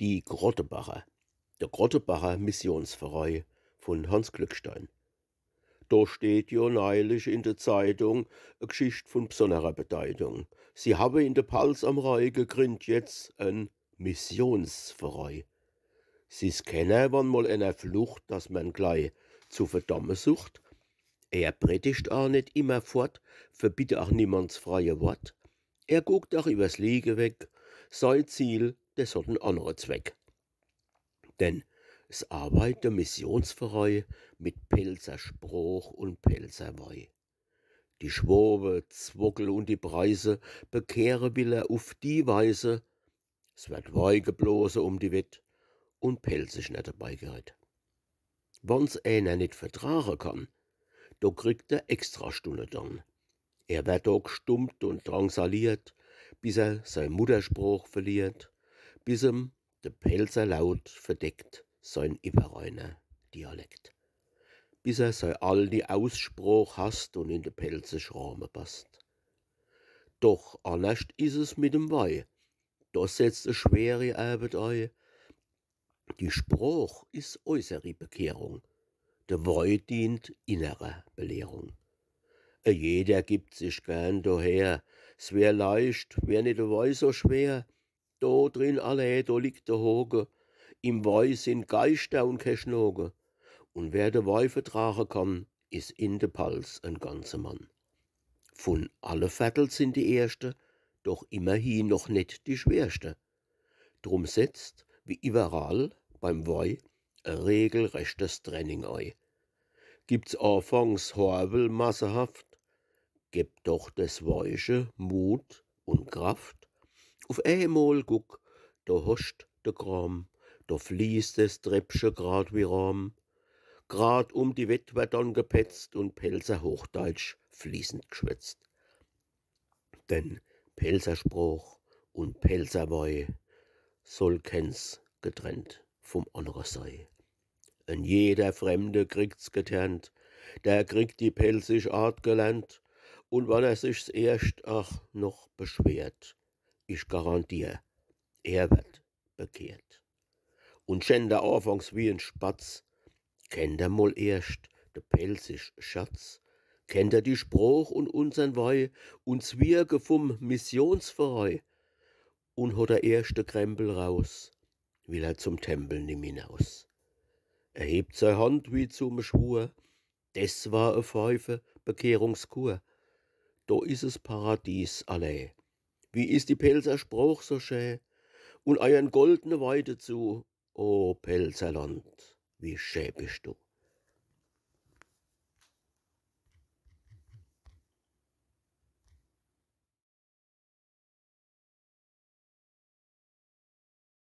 Die Grottebacher. Der Grottebacher Missionsverein von Hans Glückstein. Da steht ja neulich in der Zeitung e Geschicht von besonderer Bedeutung. Sie habe in der Pals am Rhein gegründet jetzt ein Missionsverein. Sie's kennen, wann mal einer flucht, dass man gleich zu verdammen sucht. Er predigt auch nicht immer fort, verbietet auch niemands freie Wort. Er guckt auch übers Liege weg. Sein Ziel, das hat 'n anderen Zweck. Denn es arbeitet der Missionsverein mit Pelzer Spruch und Pelzer Weih. Die Schwobe, Zwockel und die Preise bekehren will er auf die Weise. Es wird Weih geblose um die Wett und Pelzig nicht dabei gehört. Wann's einer nicht vertragen kann, da kriegt er Extrastunde dann. Er wird da gestummt und drangsaliert, bis er sein Mutterspruch verliert, bis ihm der Pelzer laut verdeckt sein überreiner Dialekt, bis er sein alti Ausspruch hasst und in de pelzig Rahmen passt. Doch anderst is es mit dem Weih, da setzt e schwere Arbeit ein. Die Spruch is äußere Bekehrung, der Weih dient innerer Belehrung. Jeder gibt sich gern daher, s wär leicht, wär nicht de Weih so schwer. Da drin alle, da liegt der Hoge, im Weih sind Geister und ke Schnoge. Und wer de Weih vertragen kann, is in de Pals ein ganzer Mann. Von alle Vettel sind die Erste, doch immerhin noch nicht die schwerste. Drum setzt, wie überall, beim Weih, e regelrechtes Training ein. Gibt's anfangs Horvel massehaft, gebt doch des Weiche Mut und Kraft. Auf einmal guck, da huscht de Kram, da fließt es Treppsche grad wie Rahm. Grad um die Wett wird dann gepetzt und Pelzer Hochdeutsch fließend geschwätzt. Denn Pelzerspruch und Pelzerweih soll keins getrennt vom anderen sei. En jeder Fremde kriegt's geternt, der kriegt die pelzig Art gelernt, und wann er sich's erst noch beschwert, ich garantier, er wird bekehrt. Und schänd er anfangs wie ein Spatz, kennt er mal erst de pelzig Schatz, kennt er die Spruch und unsern Weih und Wirke vom Missionsverein, und hat er erst de Krempel raus, will er zum Tempel nimm hinaus. Er hebt sei Hand wie zum Schwur, des war e Pfeife Bekehrungskur. Da is es Paradies alle. Wie is die Pelzer Spruch so schön, und euren goldene Weide zu, o Pelzerland, wie schön bist du.